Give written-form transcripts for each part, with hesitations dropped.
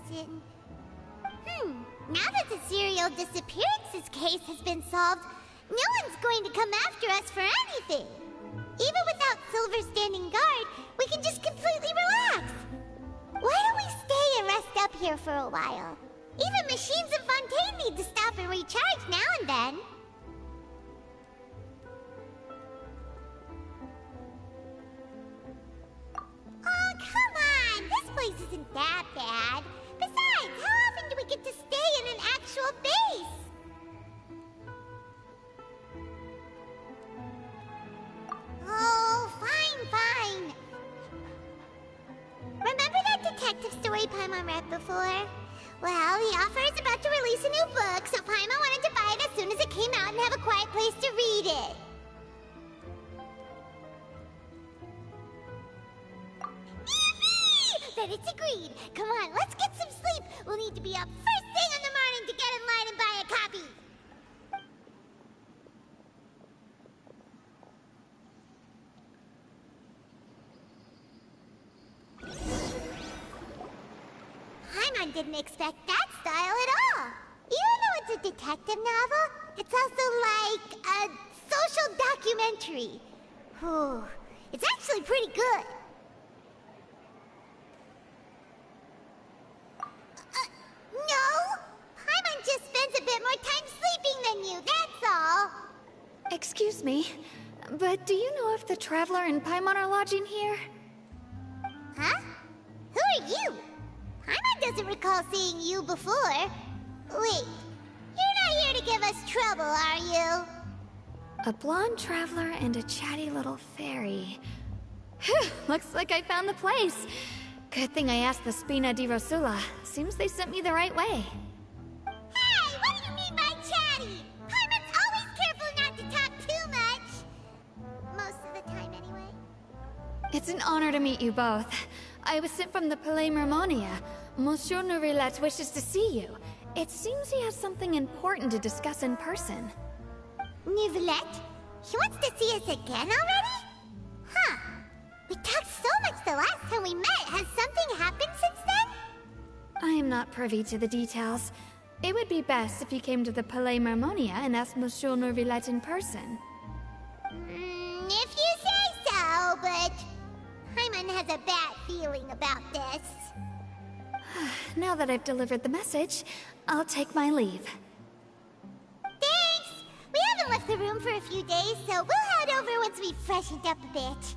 question. Now that the serial disappearances case has been solved, no one's going to come after us for anything. Even without Silver standing guard, we can just completely relax. Why don't we stay and rest up here for a while? Even machines in Fontaine need to stop and recharge now and then. Oh, come on! This place isn't that bad. Besides, how often do we get to stay in an actual base? Oh, fine. Remember that detective story Paimon read before? Well, the author is about to release a new book, so Paimon wanted to buy it as soon as it came out and have a quiet place to read it. Then it's agreed. Come on, let's get some sleep. We'll need to be up first thing in the morning to get in line and buy a copy. Paimon didn't expect that style at all. Even though it's a detective novel, it's also like a social documentary. Whew. It's actually pretty good. No! Paimon just spends a bit more time sleeping than you, that's all. Excuse me, but do you know if the Traveler and Paimon are lodging here? Huh? Who are you? Paimon doesn't recall seeing you before. Wait, you're not here to give us trouble, are you? A blonde traveler and a chatty little fairy. Whew, looks like I found the place. Good thing I asked the Spina di Rosula. Seems they sent me the right way. Hey, what do you mean by chatty? Paimon's always careful not to talk too much. Most of the time, anyway. It's an honor to meet you both. I was sent from the Palais Mermonia. Monsieur Nourilette wishes to see you. It seems he has something important to discuss in person. Nourilette? He wants to see us again already? Huh. We talked so much the last time we met. Has something happened since then? I am not privy to the details. It would be best if you came to the Palais Mermonia and asked Monsieur Nourilette in person. If you say so, but Paimon has a bad feeling about this. Now that I've delivered the message, I'll take my leave. Thanks! We haven't left the room for a few days, so we'll head over once we've freshened up a bit.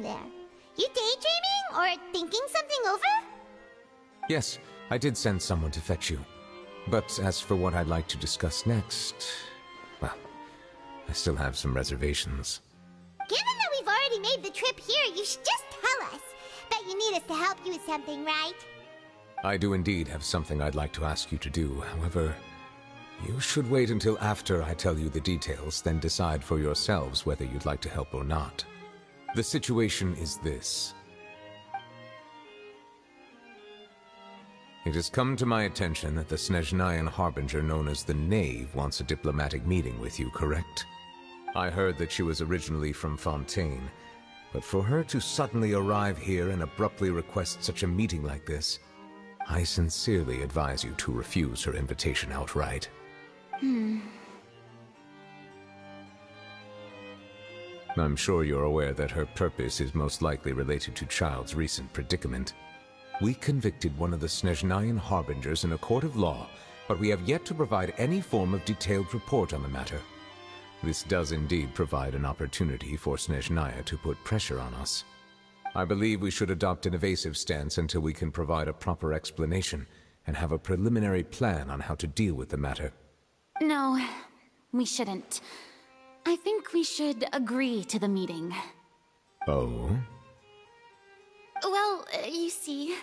There. You daydreaming or thinking something over? Yes, I did send someone to fetch you. But as for what I'd like to discuss next, well, I still have some reservations. Given that we've already made the trip here, you should just tell us. Bet you need us to help you with something, right? I do indeed have something I'd like to ask you to do. However, you should wait until after I tell you the details, then decide for yourselves whether you'd like to help or not. The situation is this. It has come to my attention that the Snezhnayan Harbinger known as the Knave wants a diplomatic meeting with you, correct? I heard that she was originally from Fontaine, but for her to suddenly arrive here and abruptly request such a meeting like this, I sincerely advise you to refuse her invitation outright. I'm sure you're aware that her purpose is most likely related to Child's recent predicament. We convicted one of the Snezhnayan Harbingers in a court of law, but we have yet to provide any form of detailed report on the matter. This does indeed provide an opportunity for Snezhnaya to put pressure on us. I believe we should adopt an evasive stance until we can provide a proper explanation and have a preliminary plan on how to deal with the matter. No, we shouldn't. I think we should agree to the meeting. Oh? Well, you see,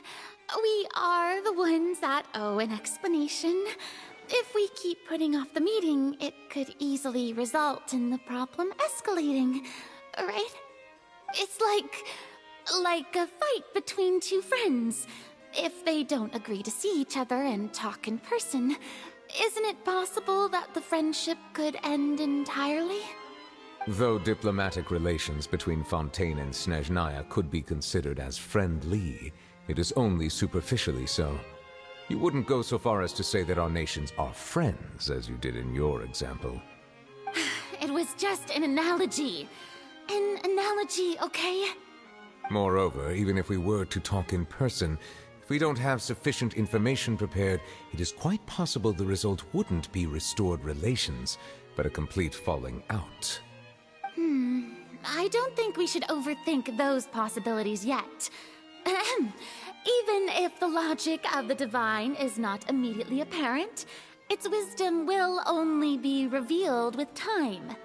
we are the ones that owe an explanation. If we keep putting off the meeting, it could easily result in the problem escalating, right? It's like a fight between two friends. If they don't agree to see each other and talk in person, isn't it possible that the friendship could end entirely? Though diplomatic relations between Fontaine and Snezhnaya could be considered as friendly, it is only superficially so. You wouldn't go so far as to say that our nations are friends, as you did in your example. It was just an analogy. An analogy, okay? Moreover, even if we were to talk in person, if we don't have sufficient information prepared, it is quite possible the result wouldn't be restored relations, but a complete falling out. I don't think we should overthink those possibilities yet. Even if the logic of the divine is not immediately apparent, its wisdom will only be revealed with time.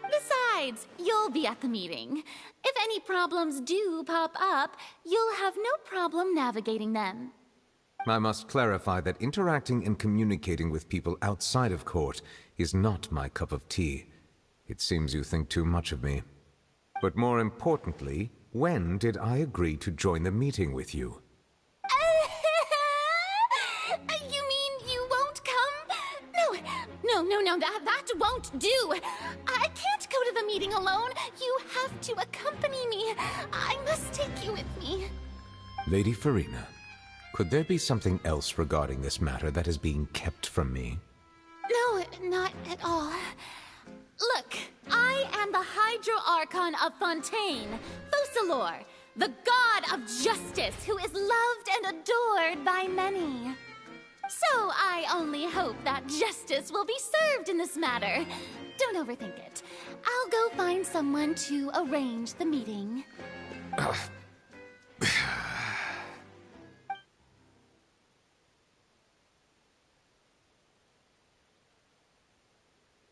Besides, you'll be at the meeting. If any problems do pop up, you'll have no problem navigating them. I must clarify that interacting and communicating with people outside of court is not my cup of tea. It seems you think too much of me. But more importantly, when did I agree to join the meeting with you? You mean you won't come? No, that won't do. I can't go to the meeting alone. You have to accompany me. I must take you with me. Lady Farina, could there be something else regarding this matter that is being kept from me? No, not at all. Look, I am the Hydro-Archon of Fontaine, Focalor, the god of justice who is loved and adored by many. So I only hope that justice will be served in this matter. Don't overthink it. I'll go find someone to arrange the meeting.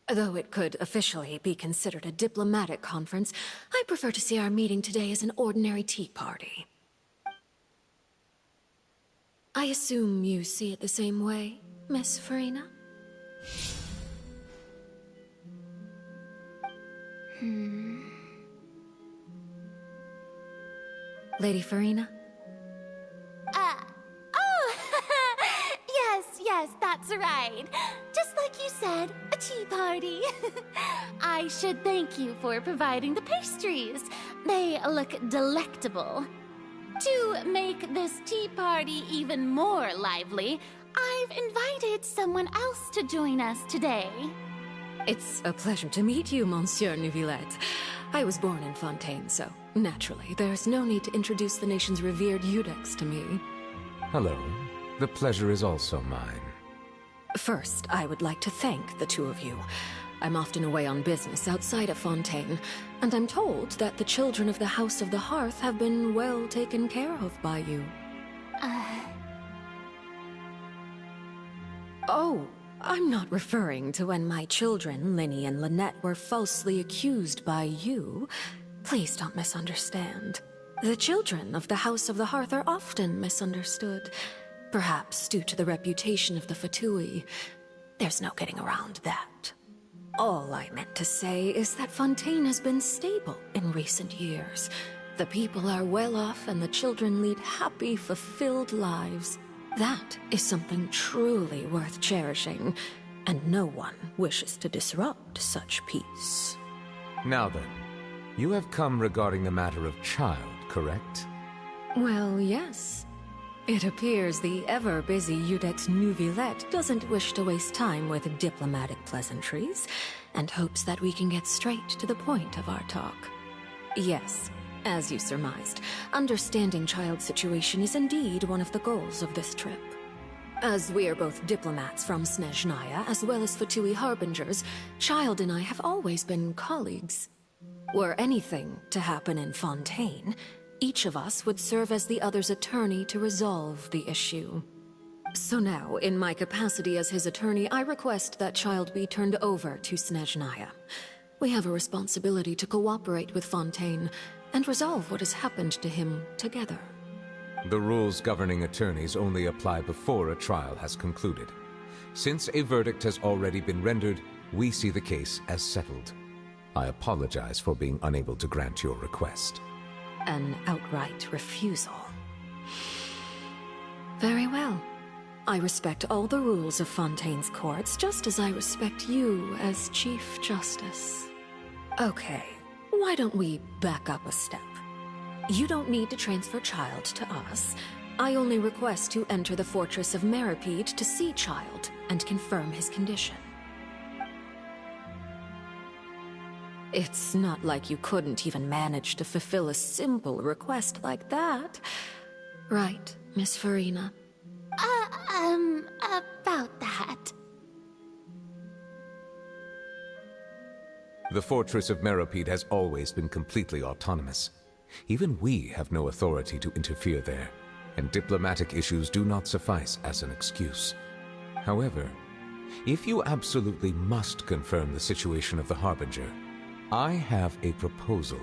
Though it could officially be considered a diplomatic conference, I prefer to see our meeting today as an ordinary tea party. I assume you see it the same way, Miss Farina? Lady Farina? Yes, that's right. Just like you said, a tea party. I should thank you for providing the pastries. They look delectable. To make this tea party even more lively, I've invited someone else to join us today. It's a pleasure to meet you, Monsieur Neuvillette. I was born in Fontaine, so naturally, there's no need to introduce the nation's revered Eudex to me. Hello. The pleasure is also mine. First, I would like to thank the two of you. I'm often away on business outside of Fontaine, and I'm told that the children of the House of the Hearth have been well taken care of by you. Oh, I'm not referring to when my children, Linny and Lynette, were falsely accused by you. Please don't misunderstand. The children of the House of the Hearth are often misunderstood. Perhaps due to the reputation of the Fatui. There's no getting around that. All I meant to say is that Fontaine has been stable in recent years. The people are well off and the children lead happy, fulfilled lives. That is something truly worth cherishing, and no one wishes to disrupt such peace. Now then, you have come regarding the matter of child, correct? Well, yes. It appears the ever-busy Eudex Neuvillette doesn't wish to waste time with diplomatic pleasantries, and hopes that we can get straight to the point of our talk. Yes, as you surmised, understanding child's situation is indeed one of the goals of this trip. As we are both diplomats from Snezhnaya, as well as Fatui Harbingers, Child and I have always been colleagues. Were anything to happen in Fontaine, each of us would serve as the other's attorney to resolve the issue. So now, in my capacity as his attorney, I request that Child be turned over to Snezhnaya. We have a responsibility to cooperate with Fontaine and resolve what has happened to him together. The rules governing attorneys only apply before a trial has concluded. Since a verdict has already been rendered, we see the case as settled. I apologize for being unable to grant your request. An outright refusal. Very well. I respect all the rules of Fontaine's courts, just as I respect you as Chief Justice. Okay, why don't we back up a step? You don't need to transfer Child to us. I only request to enter the Fortress of Meripede to see Child and confirm his condition. It's not like you couldn't even manage to fulfill a simple request like that. Right, Miss Farina? About that. The Fortress of Meripede has always been completely autonomous. Even we have no authority to interfere there, and diplomatic issues do not suffice as an excuse. However, if you absolutely must confirm the situation of the Harbinger, I have a proposal.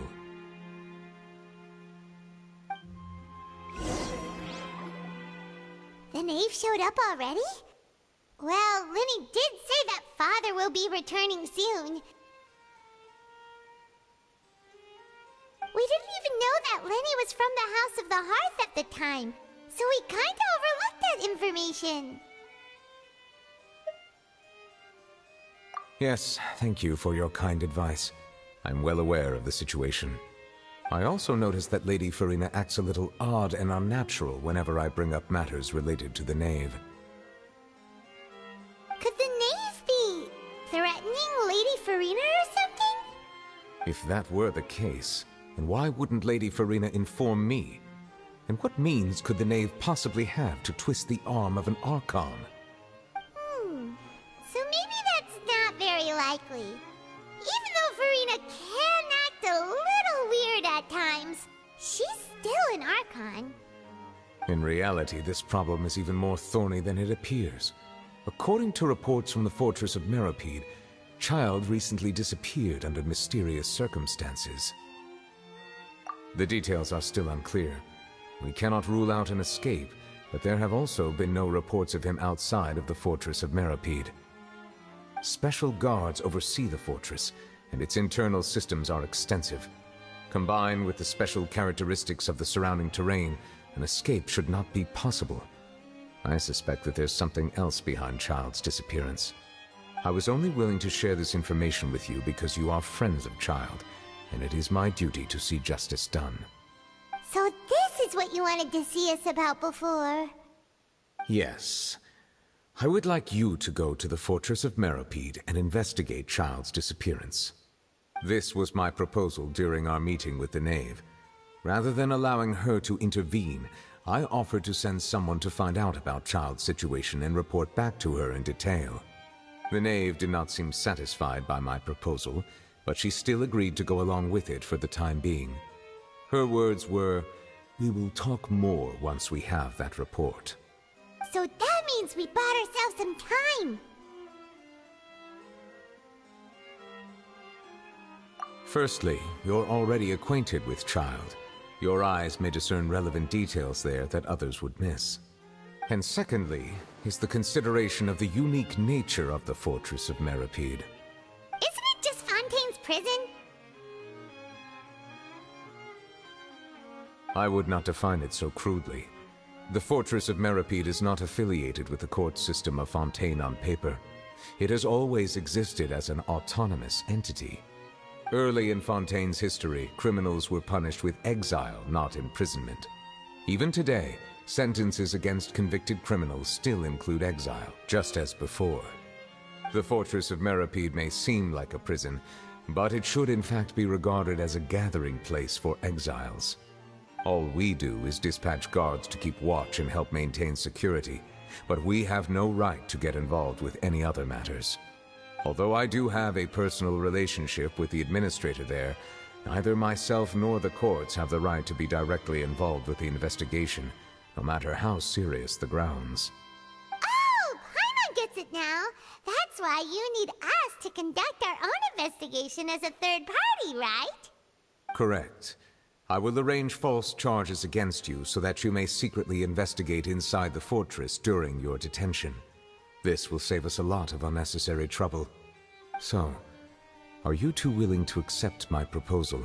The knave showed up already? Well, Lenny did say that Father will be returning soon. We didn't even know that Lenny was from the House of the Hearth at the time, so we kinda overlooked that information. Yes, thank you for your kind advice. I'm well aware of the situation. I also noticed that Lady Farina acts a little odd and unnatural whenever I bring up matters related to the knave. Could the knave be threatening Lady Farina or something? If that were the case, then why wouldn't Lady Farina inform me? And what means could the knave possibly have to twist the arm of an Archon? So maybe that's not very likely. Even though Farina can act a little weird at times, she's still an Archon. In reality, this problem is even more thorny than it appears. According to reports from the Fortress of Meripede, Child recently disappeared under mysterious circumstances. The details are still unclear. We cannot rule out an escape, but there have also been no reports of him outside of the Fortress of Meripede. Special guards oversee the fortress, and its internal systems are extensive. Combined with the special characteristics of the surrounding terrain, an escape should not be possible. I suspect that there's something else behind Child's disappearance. I was only willing to share this information with you because you are friends of Child, and it is my duty to see justice done. So this is what you wanted to see us about before. Yes. I would like you to go to the Fortress of Meripede and investigate Child's disappearance. This was my proposal during our meeting with the knave. Rather than allowing her to intervene, I offered to send someone to find out about Child's situation and report back to her in detail. The knave did not seem satisfied by my proposal, but she still agreed to go along with it for the time being. Her words were, "We will talk more once we have that report." So that means we bought ourselves some time. Firstly, you're already acquainted with Child. Your eyes may discern relevant details there that others would miss. And secondly, is the consideration of the unique nature of the Fortress of Meripede. Isn't it just Fontaine's prison? I would not define it so crudely. The Fortress of Meripede is not affiliated with the court system of Fontaine on paper. It has always existed as an autonomous entity. Early in Fontaine's history, criminals were punished with exile, not imprisonment. Even today, sentences against convicted criminals still include exile, just as before. The Fortress of Meripede may seem like a prison, but it should in fact be regarded as a gathering place for exiles. All we do is dispatch guards to keep watch and help maintain security, but we have no right to get involved with any other matters. Although I do have a personal relationship with the administrator there, neither myself nor the courts have the right to be directly involved with the investigation, no matter how serious the grounds. Oh, Paimon gets it now. That's why you need us to conduct our own investigation as a third party, right? Correct. I will arrange false charges against you so that you may secretly investigate inside the fortress during your detention. This will save us a lot of unnecessary trouble. So, are you two willing to accept my proposal?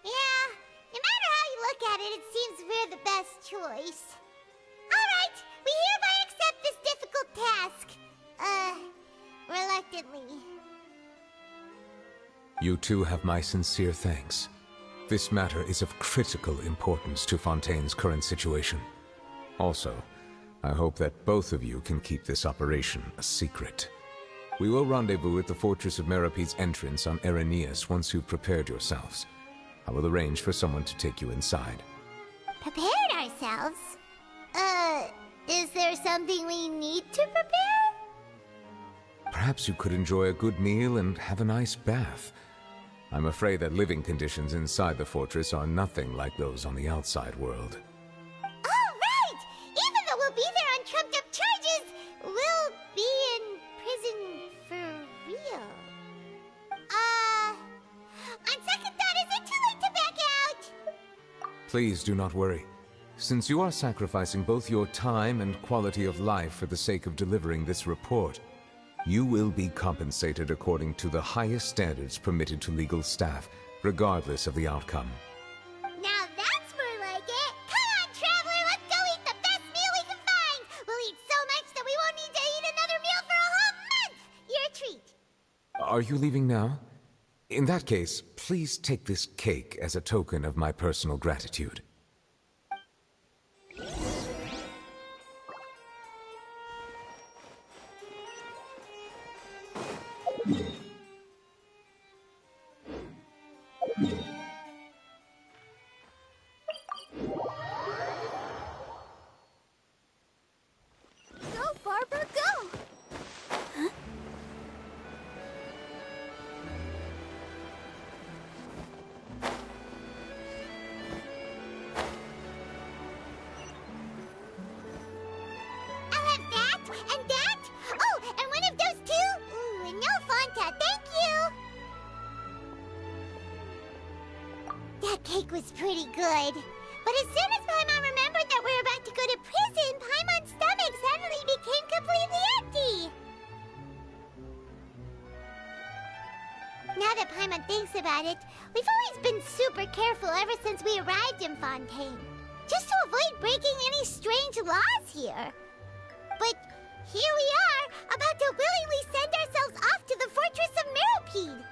Yeah, no matter how you look at it, it seems we're the best choice. Alright, we hereby accept this difficult task. Reluctantly. You two have my sincere thanks. This matter is of critical importance to Fontaine's current situation. Also, I hope that both of you can keep this operation a secret. We will rendezvous at the Fortress of Meropede's entrance on Erinius once you've prepared yourselves. I will arrange for someone to take you inside. Prepared ourselves? Is there something we need to prepare? Perhaps you could enjoy a good meal and have a nice bath. I'm afraid that living conditions inside the fortress are nothing like those on the outside world. Oh, right! Even though we'll be there on trumped-up charges, we'll be in prison for real. On second thought, is it too late to back out? Please do not worry. Since you are sacrificing both your time and quality of life for the sake of delivering this report, you will be compensated according to the highest standards permitted to legal staff, regardless of the outcome. Now that's more like it! Come on, Traveler, let's go eat the best meal we can find! We'll eat so much that we won't need to eat another meal for a whole month! Your treat! Are you leaving now? In that case, please take this cake as a token of my personal gratitude. Go, Barbara, go! Huh? I'll have that, and that. Oh, and one of those two. Ooh, and no Fanta, thank you. That cake was pretty good. But as soon as Paimon remembered that we were about to go to prison, Paimon's stomach suddenly became completely empty. Now that Paimon thinks about it, we've always been super careful ever since we arrived in Fontaine. Just to avoid breaking any strange laws here. But here we are, about to willingly send ourselves off to the Fortress of Meropede.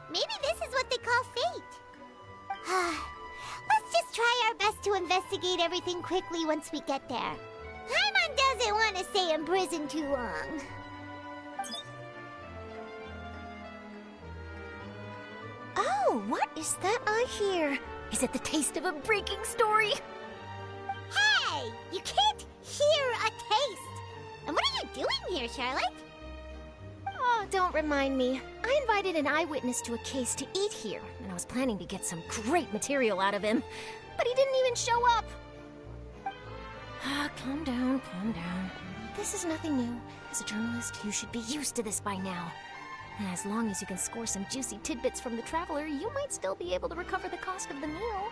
Maybe this is what they call fate. Let's just try our best to investigate everything quickly once we get there. Paimon doesn't want to stay in prison too long. Oh, what is that I hear? Is it the taste of a breaking story? Hey! You can't hear a taste! And what are you doing here, Charlotte? Oh, don't remind me. I invited an eyewitness to a case to eat here, and I was planning to get some great material out of him. But he didn't even show up! Calm down, calm down. This is nothing new. As a journalist, you should be used to this by now. And as long as you can score some juicy tidbits from the Traveler, you might still be able to recover the cost of the meal.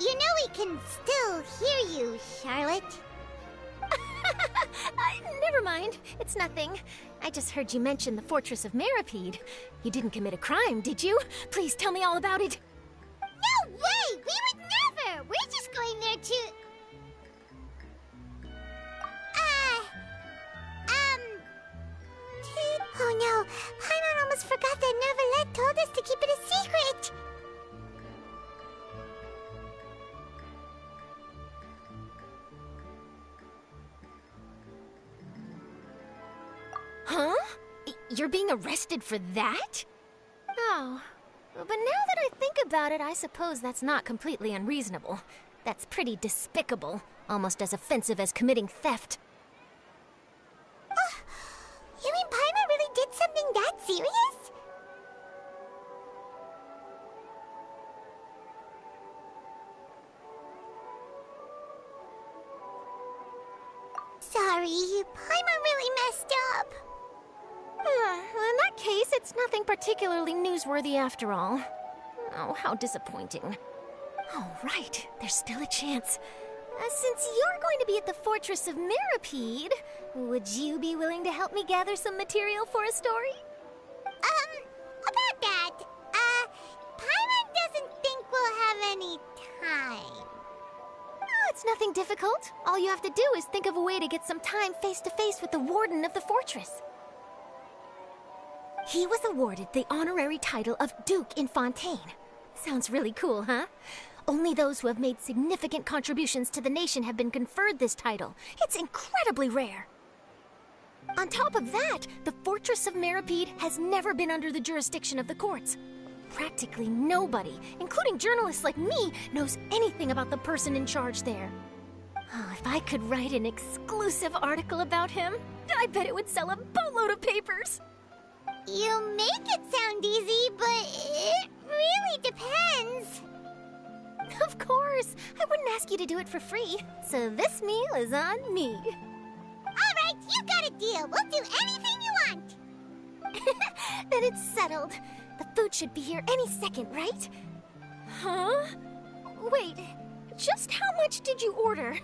You know we can still hear you, Charlotte. Never mind. It's nothing. I just heard you mention the Fortress of Meropede. You didn't commit a crime, did you? Please tell me all about it. No way! We would never! We're just going there to... Oh no, Paimon almost forgot that Neverlet told us to keep it a secret! Huh? You're being arrested for that? Oh. But now that I think about it, I suppose that's not completely unreasonable. That's pretty despicable. Almost as offensive as committing theft. You mean Paimon really did something that serious? Sorry, Paimon really messed up. In that case, it's nothing particularly newsworthy after all. Oh, how disappointing. Oh, right. There's still a chance. Since you're going to be at the Fortress of Mirapede, would you be willing to help me gather some material for a story? About that, Paimon doesn't think we'll have any time. Oh, it's nothing difficult. All you have to do is think of a way to get some time face-to-face with the warden of the fortress. He was awarded the honorary title of Duke in Fontaine. Sounds really cool, huh? Only those who have made significant contributions to the nation have been conferred this title. It's incredibly rare. On top of that, the Fortress of Mirapede has never been under the jurisdiction of the courts. Practically nobody, including journalists like me, knows anything about the person in charge there. Oh, if I could write an exclusive article about him, I bet it would sell a boatload of papers. You make it sound easy, but it really depends. Of course, I wouldn't ask you to do it for free, so this meal is on me. All right, you got a deal. We'll do anything you want. Then it's settled. The food should be here any second, right? Huh? Wait, just how much did you order?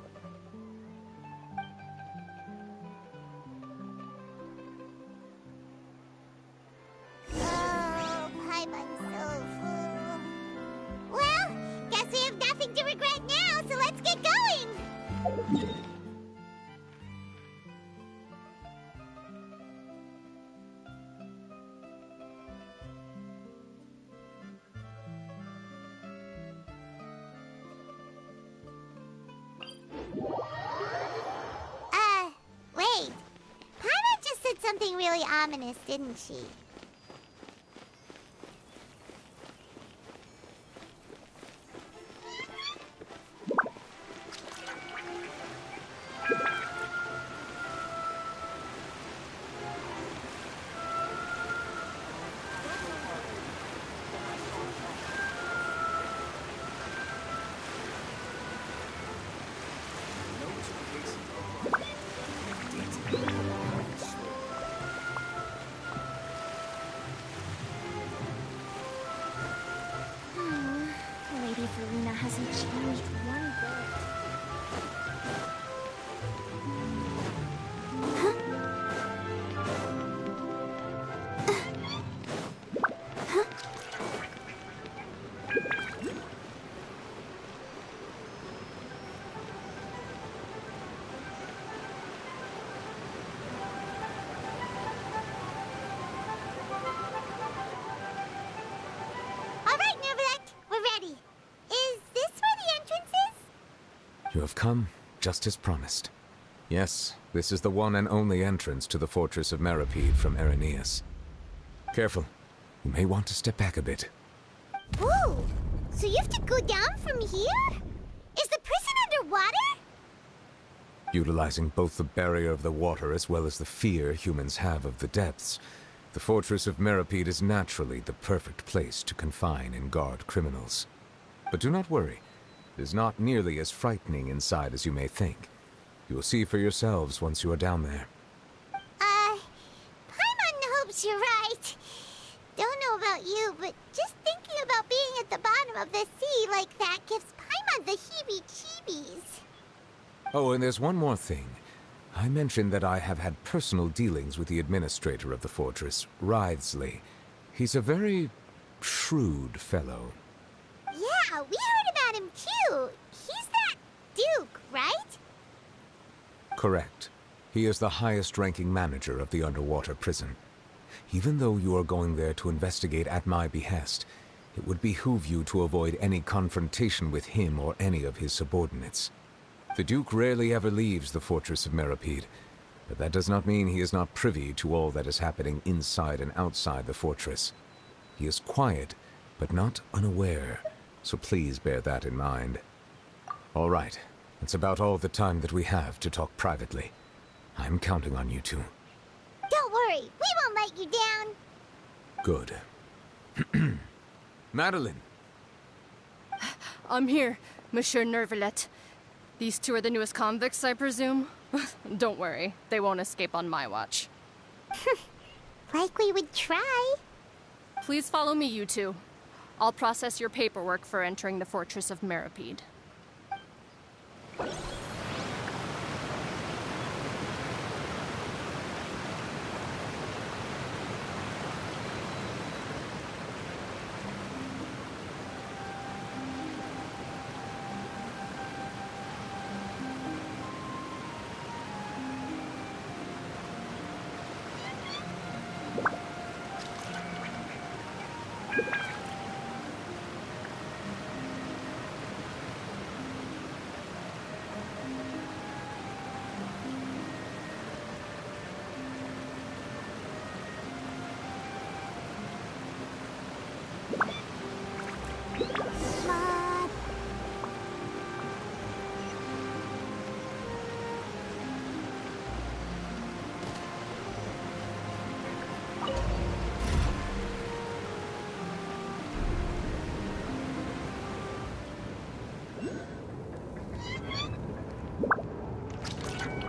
Oh, Paimon's so full. Well, guess we have nothing to regret now, so let's get going. Wait. Paimon just said something really ominous, didn't she? Lady Verena hasn't changed one bit. All right, Neverland, we're ready. Is this where the entrance is? You have come, just as promised. Yes, this is the one and only entrance to the Fortress of Mirapede from Eraneus. Careful. You may want to step back a bit. Whoa! So you have to go down from here? Is the prison underwater? Utilizing both the barrier of the water as well as the fear humans have of the depths, the Fortress of Mirapede is naturally the perfect place to confine and guard criminals. But do not worry. It is not nearly as frightening inside as you may think. You will see for yourselves once you are down there. Paimon hopes you're right. Don't know about you, but just thinking about being at the bottom of the sea like that gives Paimon the heebie-jeebies. Oh, and there's one more thing. I mentioned that I have had personal dealings with the administrator of the fortress, Wriothesley. He's a very shrewd fellow. Yeah, we heard about him too. He's that Duke, right? Correct. He is the highest-ranking manager of the underwater prison. Even though you are going there to investigate at my behest, it would behoove you to avoid any confrontation with him or any of his subordinates. The Duke rarely ever leaves the Fortress of Mirapede, but that does not mean he is not privy to all that is happening inside and outside the fortress. He is quiet, but not unaware, so please bear that in mind. All right. It's about all the time that we have to talk privately. I'm counting on you two. Don't worry, we won't let you down. Good. Madeline! I'm here, Monsieur Nervalet. These two are the newest convicts, I presume? Don't worry, they won't escape on my watch. Like we would try. Please follow me, you two. I'll process your paperwork for entering the Fortress of Meripede.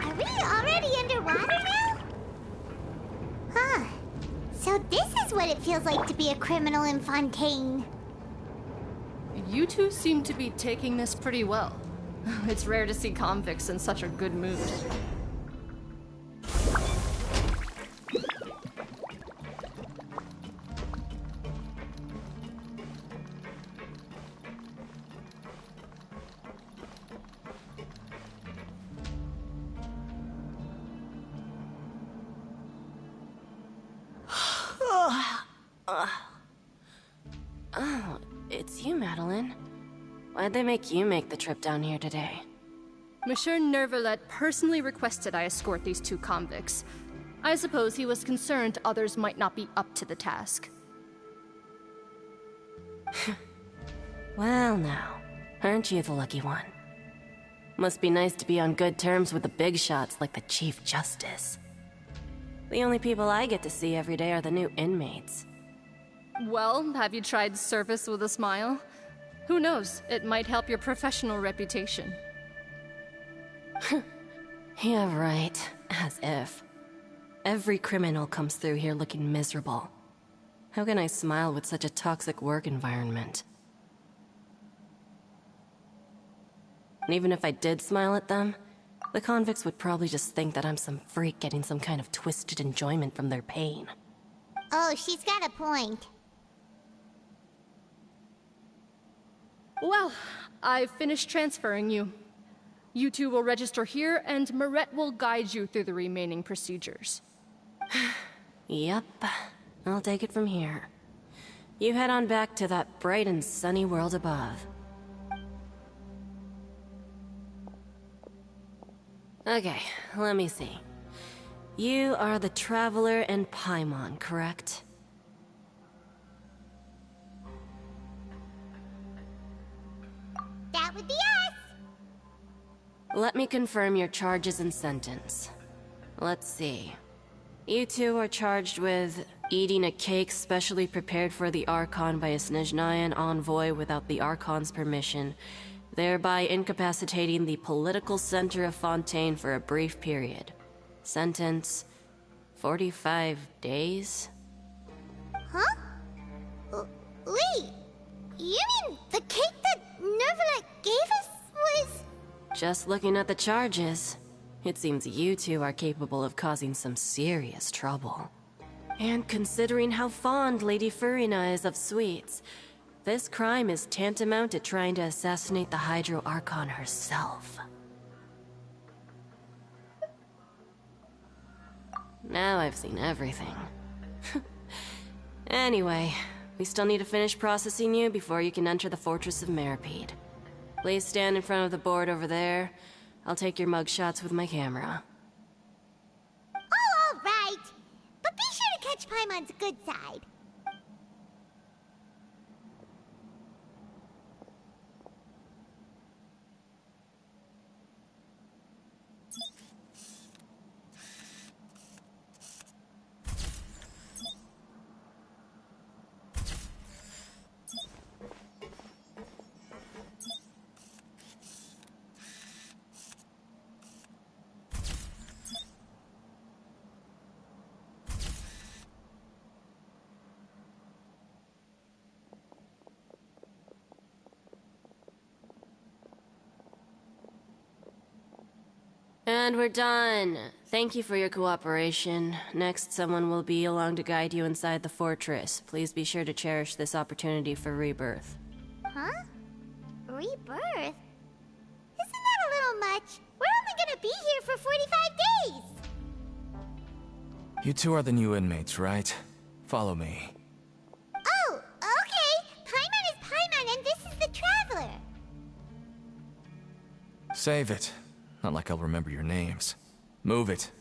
Are we already underwater now? Huh. So this is what it feels like to be a criminal in Fontaine. You two seem to be taking this pretty well. It's rare to see convicts in such a good mood. Oh, it's you, Madeline. Why'd they make you make the trip down here today? Monsieur Nervalet personally requested I escort these two convicts. I suppose he was concerned others might not be up to the task. Well now, aren't you the lucky one? Must be nice to be on good terms with the big shots like the Chief Justice. The only people I get to see every day are the new inmates. Well, have you tried service with a smile? Who knows, it might help your professional reputation. Yeah, right. As if. Every criminal comes through here looking miserable. How can I smile with such a toxic work environment? And even if I did smile at them, the convicts would probably just think that I'm some freak getting some kind of twisted enjoyment from their pain. Oh, she's got a point. Well, I've finished transferring you. You two will register here, and Marette will guide you through the remaining procedures. Yep, I'll take it from here. You head on back to that bright and sunny world above. Okay, let me see. You are the Traveler and Paimon, correct? That would be us. Let me confirm your charges and sentence. Let's see. You two are charged with eating a cake specially prepared for the Archon by a Snezhnayan envoy without the Archon's permission, thereby incapacitating the political center of Fontaine for a brief period. Sentence: 45 days? Huh? Wait, you mean the cake that Nervalet gave us was... Just looking at the charges, it seems you two are capable of causing some serious trouble. And considering how fond Lady Furina is of sweets, this crime is tantamount to trying to assassinate the Hydro Archon herself. Now I've seen everything. Anyway, we still need to finish processing you before you can enter the Fortress of Meripede. Please stand in front of the board over there. I'll take your mugshots with my camera. Oh, all right. But be sure to catch Paimon's good side. And we're done. Thank you for your cooperation. Next, someone will be along to guide you inside the fortress. Please be sure to cherish this opportunity for rebirth. Huh? Rebirth? Isn't that a little much? We're only gonna be here for 45 days! You two are the new inmates, right? Follow me. Oh, okay! Paimon is Paimon and this is the Traveler! Save it. Not like I'll remember your names. Move it.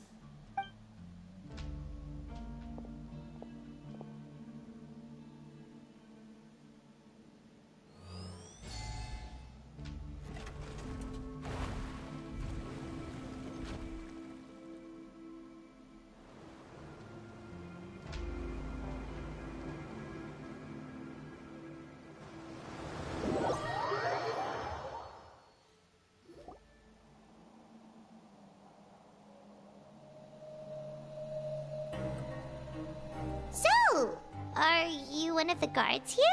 So, are you one of the guards here?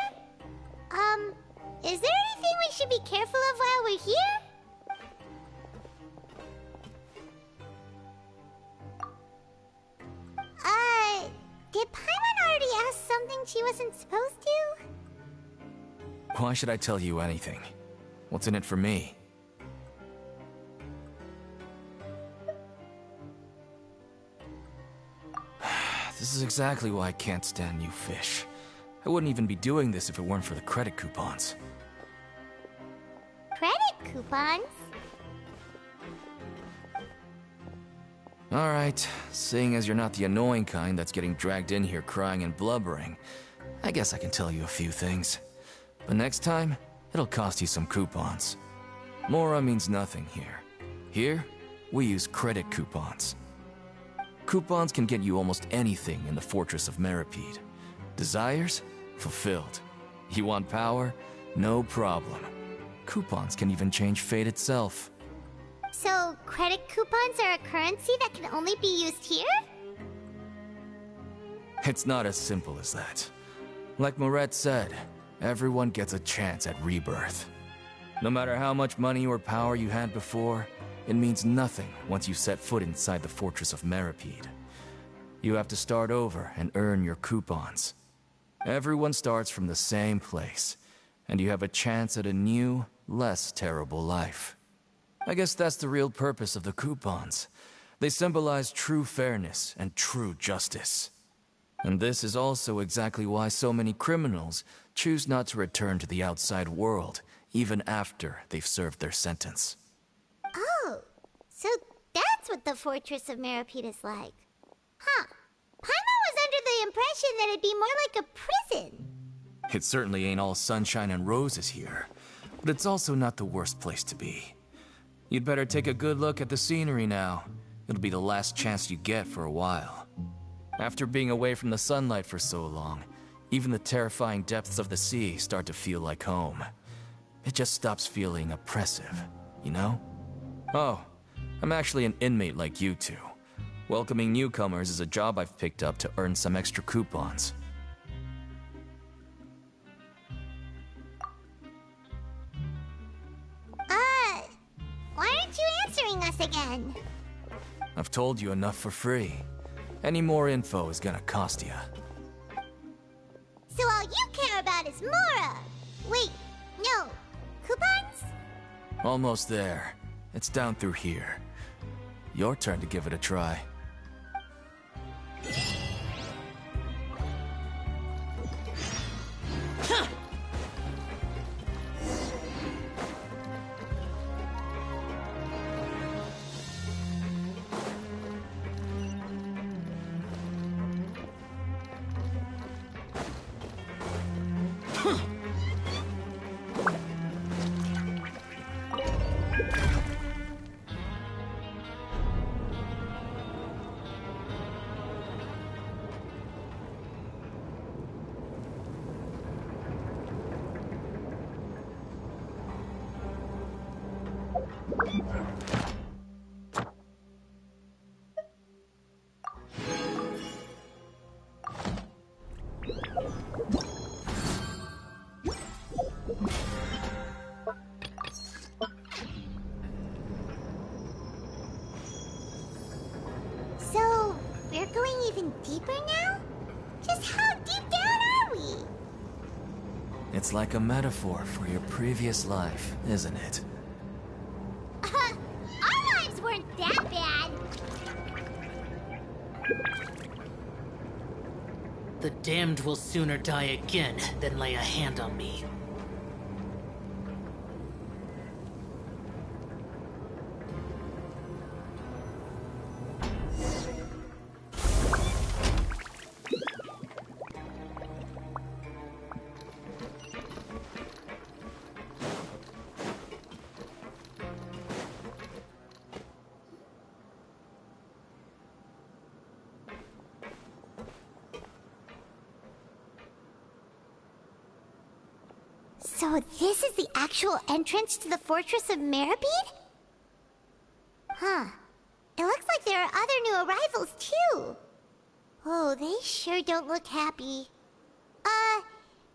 Is there anything we should be careful of while we're here? Did Paimon already ask something she wasn't supposed to? Why should I tell you anything? What's in it for me? This is exactly why I can't stand new fish. I wouldn't even be doing this if it weren't for the credit coupons. Credit coupons? Alright, seeing as you're not the annoying kind that's getting dragged in here crying and blubbering, I guess I can tell you a few things. But next time, it'll cost you some coupons. Mora means nothing here. Here, we use credit coupons. Coupons can get you almost anything in the Fortress of Meripede. Desires? Fulfilled. You want power? No problem. Coupons can even change fate itself. So, credit coupons are a currency that can only be used here? It's not as simple as that. Like Moret said, everyone gets a chance at rebirth. No matter how much money or power you had before, it means nothing once you set foot inside the Fortress of Meripede. You have to start over and earn your coupons. Everyone starts from the same place, and you have a chance at a new, less terrible life. I guess that's the real purpose of the coupons. They symbolize true fairness and true justice. And this is also exactly why so many criminals choose not to return to the outside world, even after they've served their sentence. Oh, so that's what the Fortress of Meripede is like. Huh. Paimon was under the impression that it'd be more like a prison. It certainly ain't all sunshine and roses here, but it's also not the worst place to be. You'd better take a good look at the scenery now. It'll be the last chance you get for a while. After being away from the sunlight for so long, even the terrifying depths of the sea start to feel like home. It just stops feeling oppressive, you know? Oh, I'm actually an inmate like you two. Welcoming newcomers is a job I've picked up to earn some extra coupons. Why aren't you answering us again? I've told you enough for free. Any more info is gonna cost you. So all you care about is Mora! Wait, no. Coupons? Almost there. It's down through here. Your turn to give it a try. It's like a metaphor for your previous life, isn't it? Our lives weren't that bad. The damned will sooner die again than lay a hand on me. So this is the actual entrance to the Fortress of Meribed? Huh. It looks like there are other new arrivals, too. Oh, they sure don't look happy.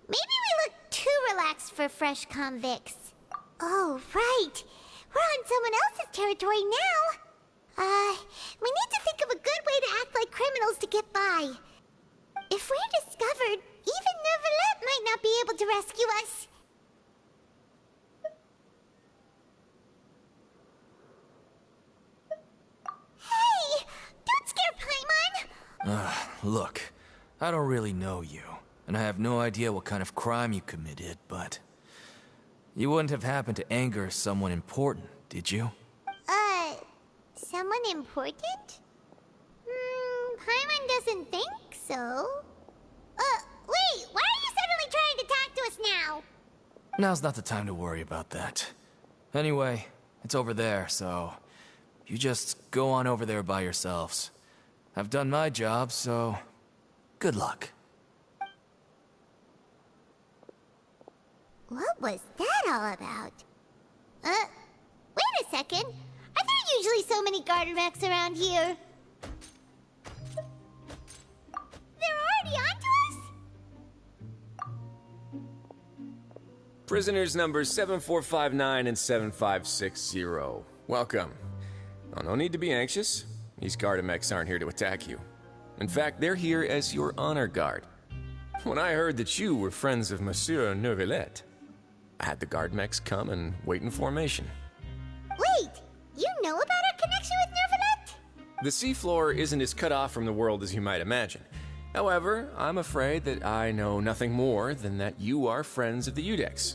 Maybe we look too relaxed for fresh convicts. Oh, right. We're on someone else's territory now. We need to think of a good way to act like criminals to get by. If we're discovered, even Nervalet might not be able to rescue us. Hey! Don't scare Paimon! Look, I don't really know you, and I have no idea what kind of crime you committed, but... You wouldn't have happened to anger someone important, did you? Someone important? Paimon doesn't think so. Wait, why are you suddenly trying to talk to us now? Now's not the time to worry about that. Anyway, it's over there, so... You just go on over there by yourselves. I've done my job, so... Good luck. What was that all about? Wait a second. Are there usually so many garter mechs around here? They're already onto us? Prisoners numbers 7459 and 7560. Welcome. Oh, no need to be anxious. These Gardamex aren't here to attack you. In fact, they're here as your honor guard. When I heard that you were friends of Monsieur Nervalet, I had the Gardamex come and wait in formation. Wait, you know about our connection with Nervalet? The seafloor isn't as cut off from the world as you might imagine. However, I'm afraid that I know nothing more than that you are friends of the Udex.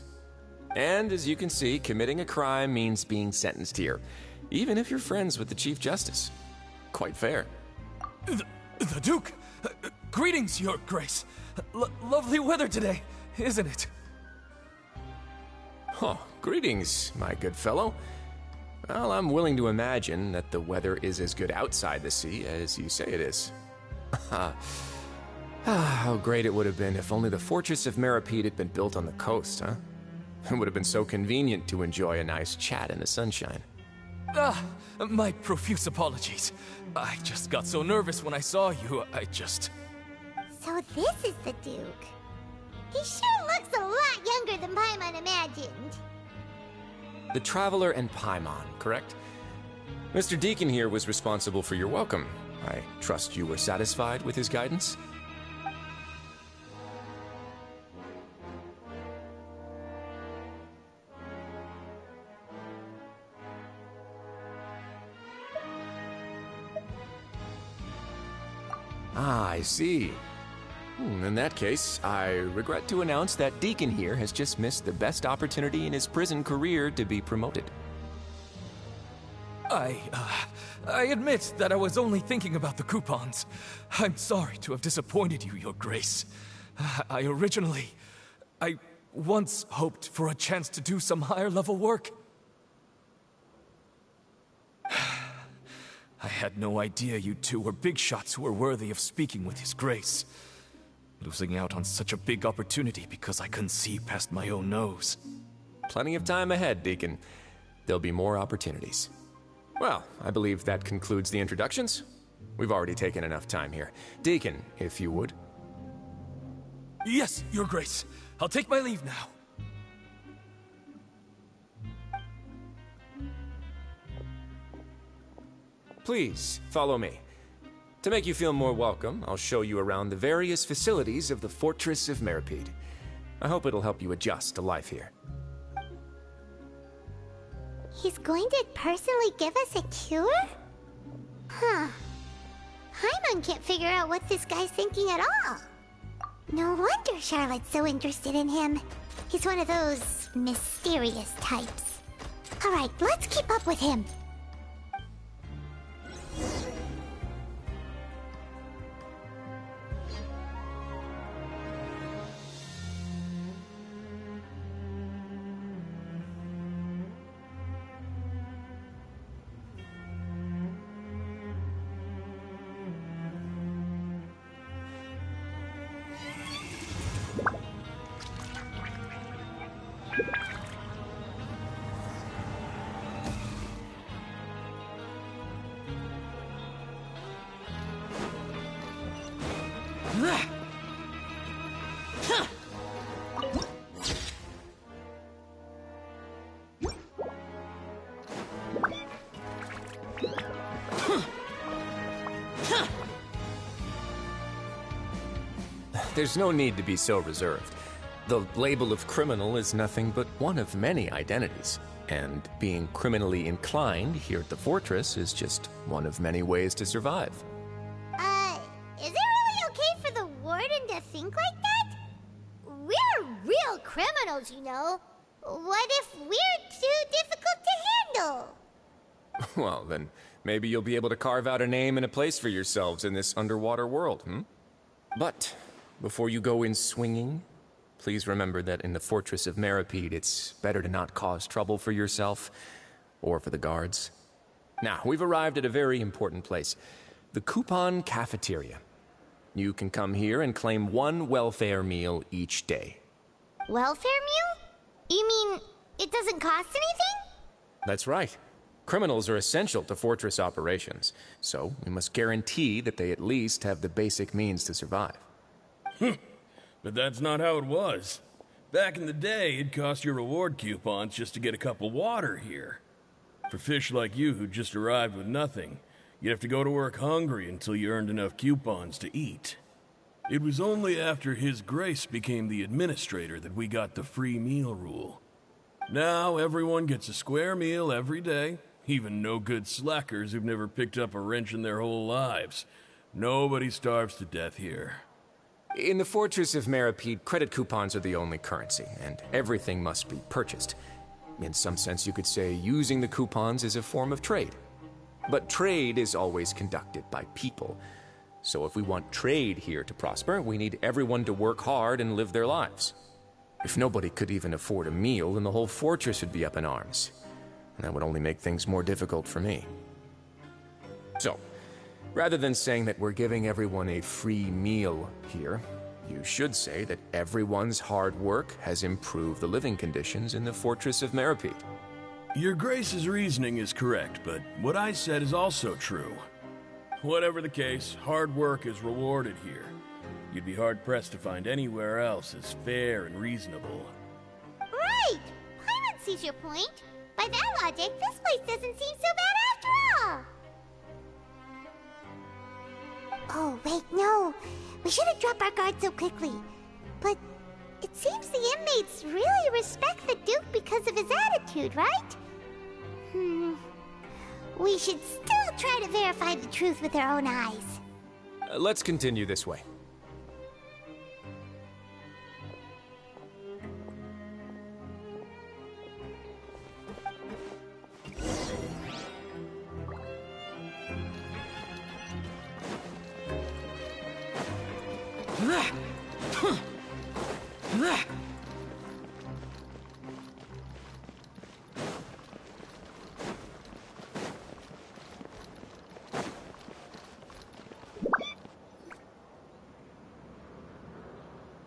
And as you can see, committing a crime means being sentenced here, even if you're friends with the Chief Justice. Quite fair. The Duke! Greetings, Your Grace. Lovely weather today, isn't it? Oh, greetings, my good fellow. Well, I'm willing to imagine that the weather is as good outside the sea as you say it is. How great it would have been if only the Fortress of Meribed had been built on the coast, huh? It would have been so convenient to enjoy a nice chat in the sunshine. My profuse apologies. I just got so nervous when I saw you, So this is the Duke. He sure looks a lot younger than Paimon imagined. The Traveler and Paimon, correct? Mr. Deacon here was responsible for your welcome. I trust you were satisfied with his guidance? Ah, I see. In that case, I regret to announce that Deacon here has just missed the best opportunity in his prison career to be promoted. I admit that I was only thinking about the coupons. I'm sorry to have disappointed you, Your Grace. I once hoped for a chance to do some higher-level work. I had no idea you two were big shots who were worthy of speaking with His Grace. Losing out on such a big opportunity because I couldn't see past my own nose. Plenty of time ahead, Deacon. There'll be more opportunities. Well, I believe that concludes the introductions. We've already taken enough time here. Deacon, if you would. Yes, Your Grace. I'll take my leave now. Please, follow me. To make you feel more welcome, I'll show you around the various facilities of the Fortress of Meribed. I hope it'll help you adjust to life here. He's going to personally give us a cure? Huh. Paimon can't figure out what this guy's thinking at all. No wonder Charlotte's so interested in him. He's one of those mysterious types. Alright, let's keep up with him. There's no need to be so reserved. The label of criminal is nothing but one of many identities, and being criminally inclined here at the fortress is just one of many ways to survive. Is it really okay for the warden to think like that? We're real criminals, you know. What if we're too difficult to handle? Well, then maybe you'll be able to carve out a name and a place for yourselves in this underwater world, But before you go in swinging, please remember that in the Fortress of Meripede, it's better to not cause trouble for yourself or for the guards. Now, we've arrived at a very important place, the Coupon Cafeteria. You can come here and claim one welfare meal each day. Welfare meal? You mean it doesn't cost anything? That's right. Criminals are essential to Fortress operations, so we must guarantee that they at least have the basic means to survive. But that's not how it was. Back in the day, it cost your reward coupons just to get a cup of water here. For fish like you who just arrived with nothing, you'd have to go to work hungry until you earned enough coupons to eat. It was only after His Grace became the administrator that we got the free meal rule. Now everyone gets a square meal every day, even no-good slackers who've never picked up a wrench in their whole lives. Nobody starves to death here. In the Fortress of Meripede, credit coupons are the only currency, and everything must be purchased. In some sense, you could say using the coupons is a form of trade. But trade is always conducted by people. So if we want trade here to prosper, we need everyone to work hard and live their lives. If nobody could even afford a meal, then the whole fortress would be up in arms. And that would only make things more difficult for me. So, rather than saying that we're giving everyone a free meal here, you should say that everyone's hard work has improved the living conditions in the Fortress of Meripede. Your Grace's reasoning is correct, but what I said is also true. Whatever the case, hard work is rewarded here. You'd be hard-pressed to find anywhere else as fair and reasonable. Right! Paimon sees your point. By that logic, this place doesn't seem so bad after all. Oh, wait, no. We shouldn't drop our guard so quickly. But it seems the inmates really respect the Duke because of his attitude, right? We should still try to verify the truth with our own eyes. Let's continue this way.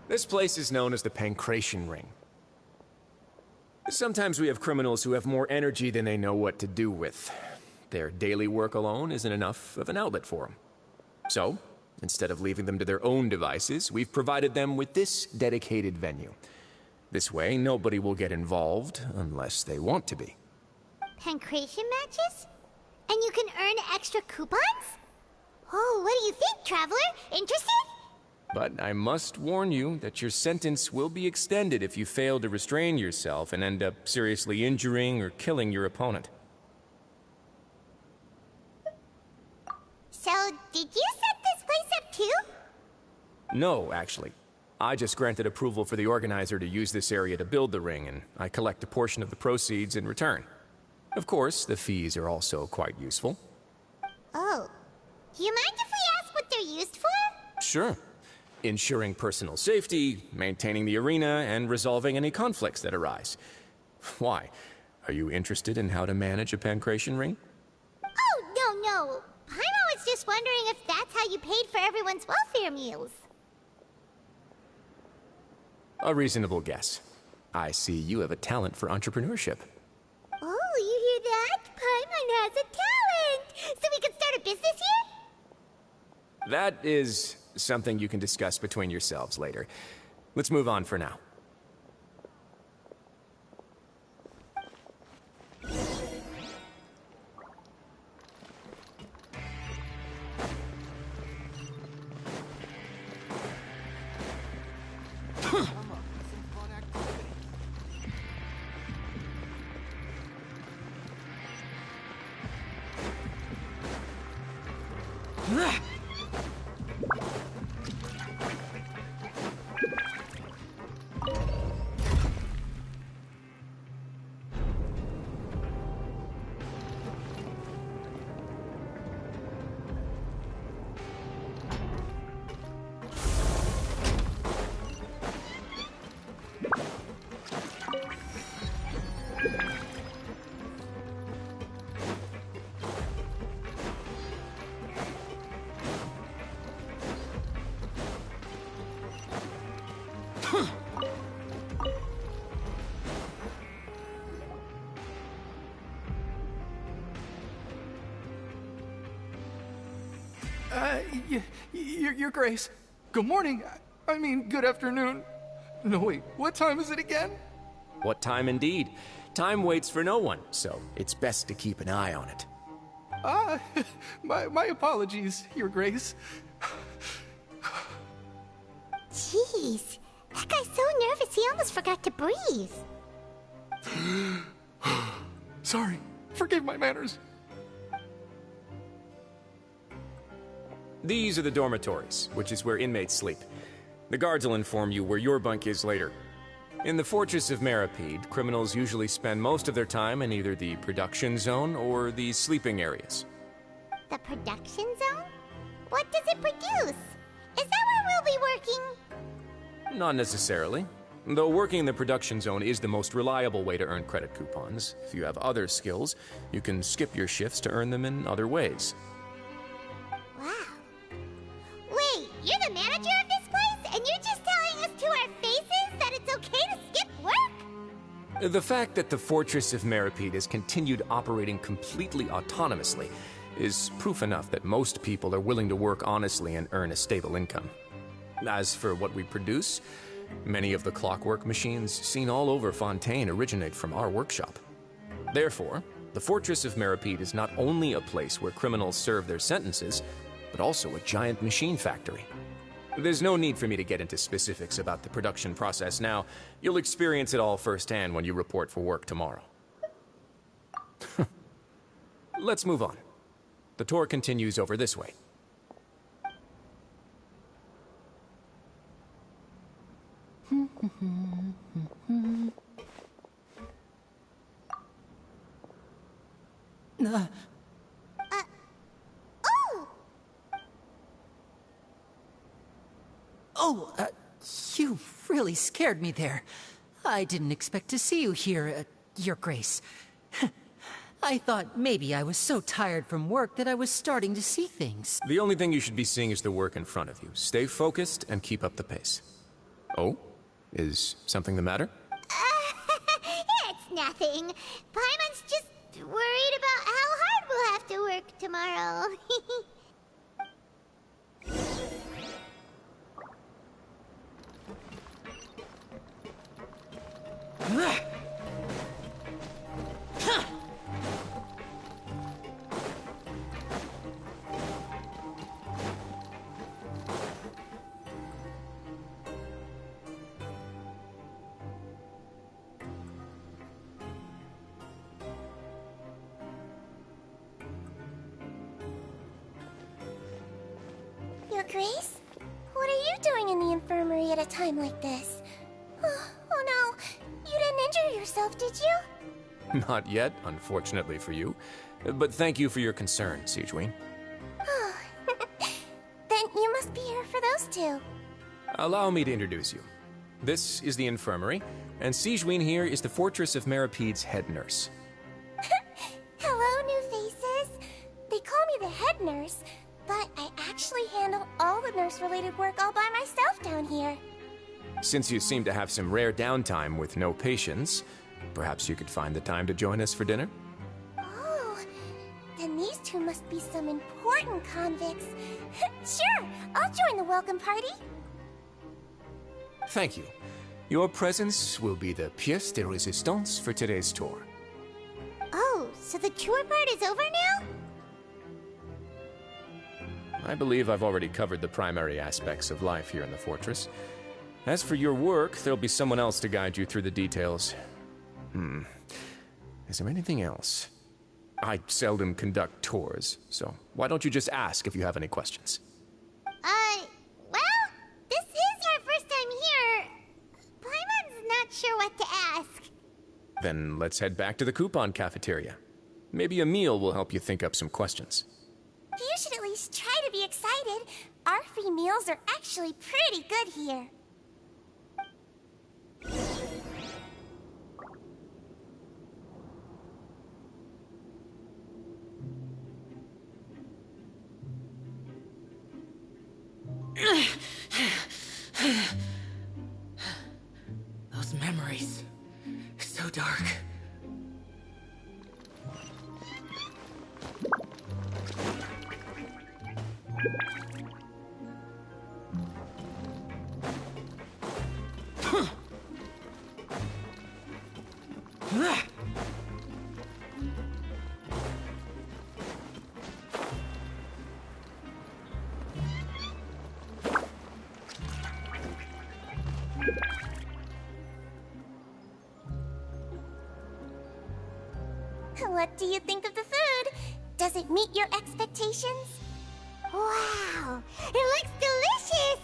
This place is known as the Pancration Ring. Sometimes we have criminals who have more energy than they know what to do with. Their daily work alone isn't enough of an outlet for them. So, instead of leaving them to their own devices, we've provided them with this dedicated venue. This way, nobody will get involved unless they want to be. Pancration matches? And you can earn extra coupons? Oh, what do you think, Traveler? Interested? But I must warn you that your sentence will be extended if you fail to restrain yourself and end up seriously injuring or killing your opponent. So, did you set this place up too? No, actually. I just granted approval for the organizer to use this area to build the ring, and I collect a portion of the proceeds in return. Of course, the fees are also quite useful. Oh. Do you mind if we ask what they're used for? Sure. Ensuring personal safety, maintaining the arena, and resolving any conflicts that arise. Why? Are you interested in how to manage a pancration ring? Oh, no. Paimon was just wondering if that's how you paid for everyone's welfare meals. A reasonable guess. I see you have a talent for entrepreneurship. Oh, you hear that? Paimon has a talent! So we can start a business here? That is something you can discuss between yourselves later. Let's move on for now. Your Grace. Good morning. I mean, good afternoon. No, wait, what time is it again? What time indeed? Time waits for no one, so it's best to keep an eye on it. My apologies, Your Grace. Jeez, that guy's so nervous he almost forgot to breathe. Sorry, forgive my manners. These are the dormitories, which is where inmates sleep. The guards will inform you where your bunk is later. In the Fortress of Meripede, criminals usually spend most of their time in either the production zone or the sleeping areas. The production zone? What does it produce? Is that where we'll be working? Not necessarily. Though working in the production zone is the most reliable way to earn credit coupons. If you have other skills, you can skip your shifts to earn them in other ways. Wow. Wait, you're the manager of this place, and you're just telling us to our faces that it's okay to skip work? The fact that the Fortress of Meripede has continued operating completely autonomously is proof enough that most people are willing to work honestly and earn a stable income. As for what we produce, many of the clockwork machines seen all over Fontaine originate from our workshop. Therefore, the Fortress of Meripede is not only a place where criminals serve their sentences, but also a giant machine factory. There's no need for me to get into specifics about the production process now. You'll experience it all firsthand when you report for work tomorrow. Let's move on. The tour continues over this way. You really scared me there. I didn't expect to see you here, Your Grace. I thought maybe I was so tired from work that I was starting to see things. The only thing you should be seeing is the work in front of you. Stay focused and keep up the pace. Oh? Is something the matter? It's nothing. Paimon's just worried about how hard we'll have to work tomorrow. Grace? What are you doing in the infirmary at a time like this? Oh no, you didn't injure yourself, did you? Not yet, unfortunately for you. But thank you for your concern, Sigewinne. Then you must be here for those two. Allow me to introduce you. This is the infirmary, and Sigewinne here is the Fortress of Merapede's head nurse. Hello, new faces. They call me the head nurse, but I actually handle all the nurse-related work all by myself down here. Since you seem to have some rare downtime with no patients, perhaps you could find the time to join us for dinner? Oh, then these two must be some important convicts. Sure, I'll join the welcome party. Thank you. Your presence will be the pièce de résistance for today's tour. Oh, so the tour part is over now? I believe I've already covered the primary aspects of life here in the fortress. As for your work, there'll be someone else to guide you through the details. Is there anything else? I seldom conduct tours, so why don't you just ask if you have any questions? Well, this is our first time here. Paimon's not sure what to ask. Then let's head back to the coupon cafeteria. Maybe a meal will help you think up some questions. You should at least try to be excited. Our free meals are actually pretty good here. Those memories. So dark. What do you think of the food? Does it meet your expectations? Wow, it looks delicious!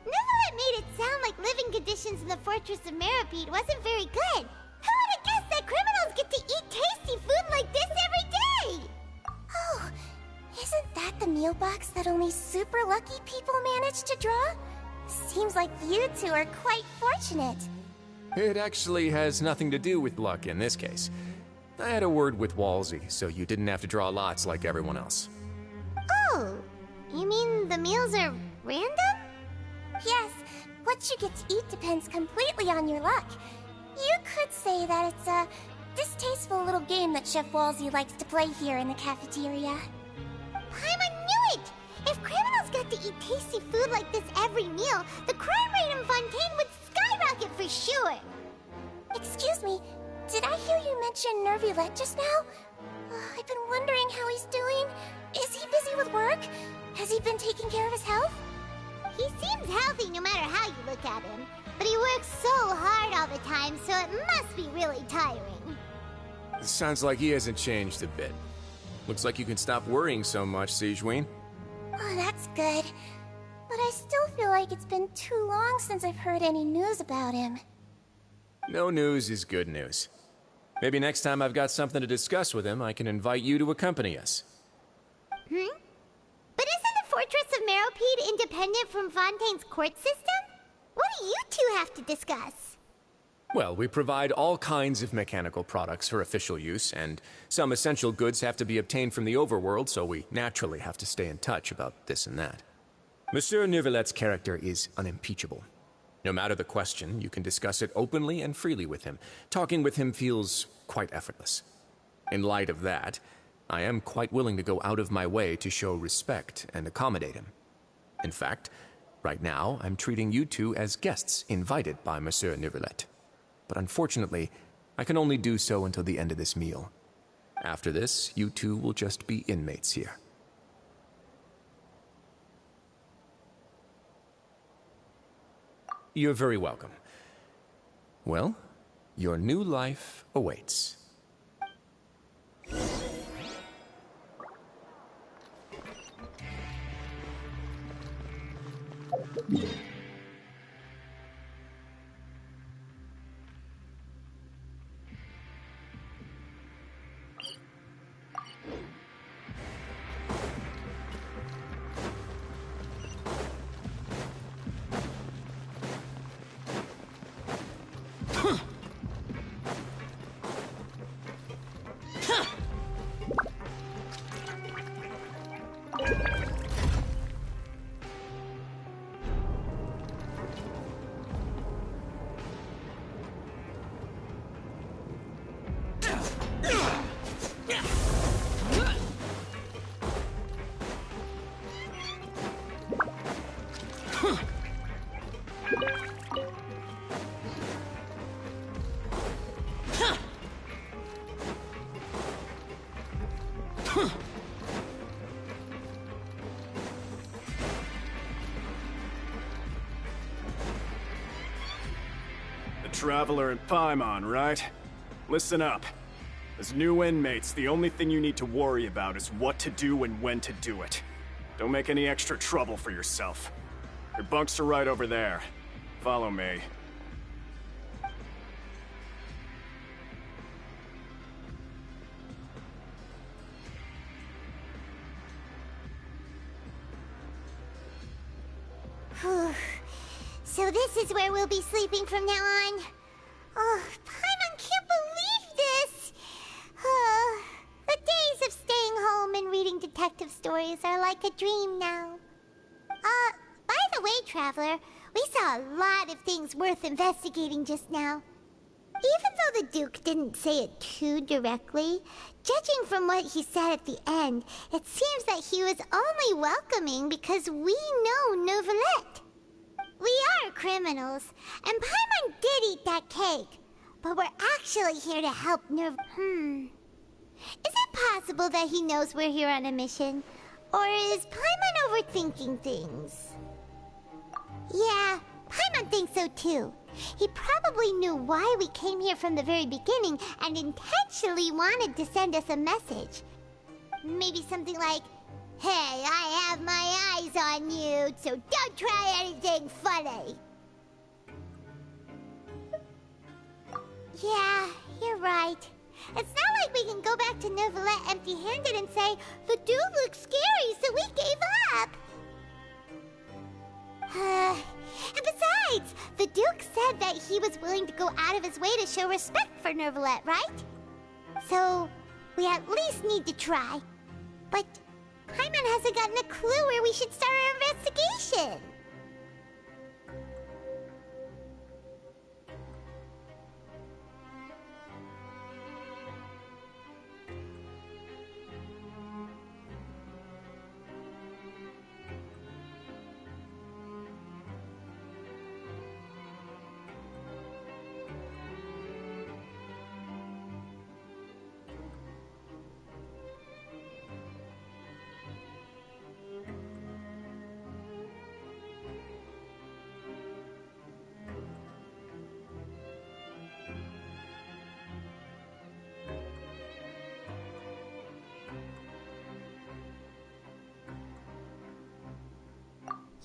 Neverlet made it sound like living conditions in the Fortress of Meripede wasn't very good. Who would have guessed that criminals get to eat tasty food like this every day? Oh, isn't that the meal box that only super lucky people manage to draw? Seems like you two are quite fortunate. It actually has nothing to do with luck in this case. I had a word with Walsey, so you didn't have to draw lots like everyone else. Oh, you mean the meals are random? Yes, what you get to eat depends completely on your luck. You could say that it's a distasteful little game that Chef Walsey likes to play here in the cafeteria. Paimon knew it! If criminals got to eat tasty food like this every meal, the crime rate in Fontaine would skyrocket for sure! Excuse me, did I hear you mention Nervulette just now? I've been wondering how he's doing. Is he busy with work? Has he been taking care of his health? He seems healthy no matter how you look at him, but he works so hard all the time, so it must be really tiring. Sounds like he hasn't changed a bit. Looks like you can stop worrying so much, Sigewinne. Oh, that's good. But I still feel like it's been too long since I've heard any news about him. No news is good news. Maybe next time I've got something to discuss with him, I can invite you to accompany us. But isn't the Fortress of Meropede independent from Fontaine's court system? What do you two have to discuss? Well, we provide all kinds of mechanical products for official use, and some essential goods have to be obtained from the overworld, so we naturally have to stay in touch about this and that. Monsieur Nervulet's character is unimpeachable. No matter the question, you can discuss it openly and freely with him. Talking with him feels quite effortless. In light of that, I am quite willing to go out of my way to show respect and accommodate him. In fact, right now, I'm treating you two as guests invited by Monsieur Nervulet. But unfortunately, I can only do so until the end of this meal. After this, you two will just be inmates here. You're very welcome. Well, your new life awaits. Traveler and Paimon, right? Listen up. As new inmates, the only thing you need to worry about is what to do and when to do it. Don't make any extra trouble for yourself. Your bunks are right over there. Follow me. So this is where we'll be sleeping from now on. Oh, Paimon can't believe this! The days of staying home and reading detective stories are like a dream now. By the way, Traveler, we saw a lot of things worth investigating just now. Even though the Duke didn't say it too directly, judging from what he said at the end, it seems that he was only welcoming because we know Neuvillette. We are criminals, and Paimon did eat that cake, but we're actually here to help Is it possible that he knows we're here on a mission? Or is Paimon overthinking things? Yeah, Paimon thinks so too. He probably knew why we came here from the very beginning and intentionally wanted to send us a message. Maybe something like, "Hey, I have my eyes on you, so don't try anything funny." Yeah, you're right. It's not like we can go back to Neuvillette empty-handed and say, "The dude looks scary, so we gave up." And besides, the Duke said that he was willing to go out of his way to show respect for Neuvillette, right? So, we at least need to try. But Paimon hasn't gotten a clue where we should start our investigation.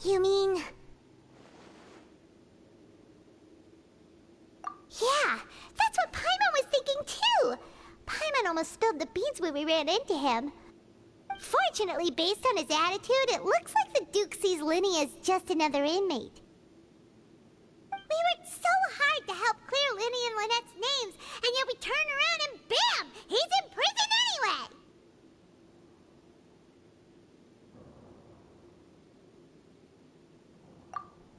You mean... Yeah, that's what Paimon was thinking too! Paimon almost spilled the beans when we ran into him. Fortunately, based on his attitude, it looks like the Duke sees Linny as just another inmate. We worked so hard to help clear Linny and Lynette's names, and yet we turn around and bam! He's in prison anyway!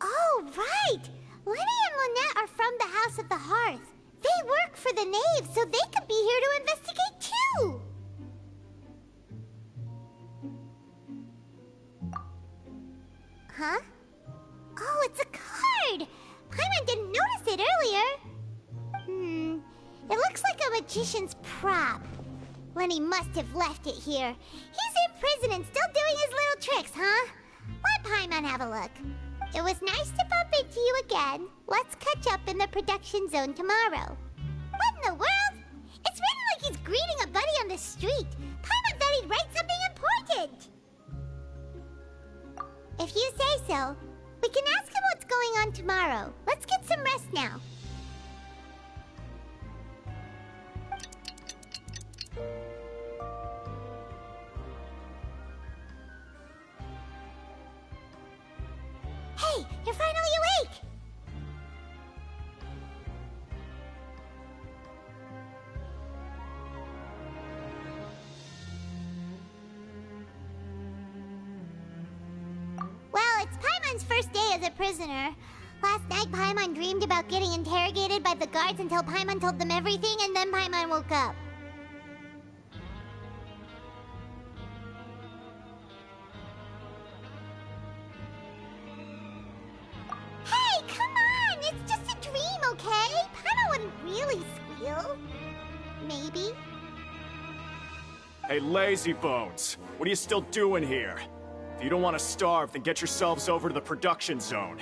Oh, right! Linny and Lynette are from the House of the Hearth. They work for the Knave, so they could be here to investigate too! Huh? Oh, it's a card! Paimon didn't notice it earlier. It looks like a magician's prop. Lenny must have left it here. He's in prison and still doing his little tricks, huh? Let Paimon have a look. It was nice to bump into you again. Let's catch up in the production zone tomorrow. What in the world? It's written like he's greeting a buddy on the street. Paimon thought he'd write something important. If you say so. We can ask him what's going on tomorrow. Let's get some rest now. Hey, you're finally awake! Well, it's Paimon's first day as a prisoner. Last night, Paimon dreamed about getting interrogated by the guards until Paimon told them everything, and then Paimon woke up. Hey, come on! It's just a dream, okay? Paimon wouldn't really squeal. Maybe. Hey, lazy bones. What are you still doing here? If you don't want to starve, then get yourselves over to the production zone.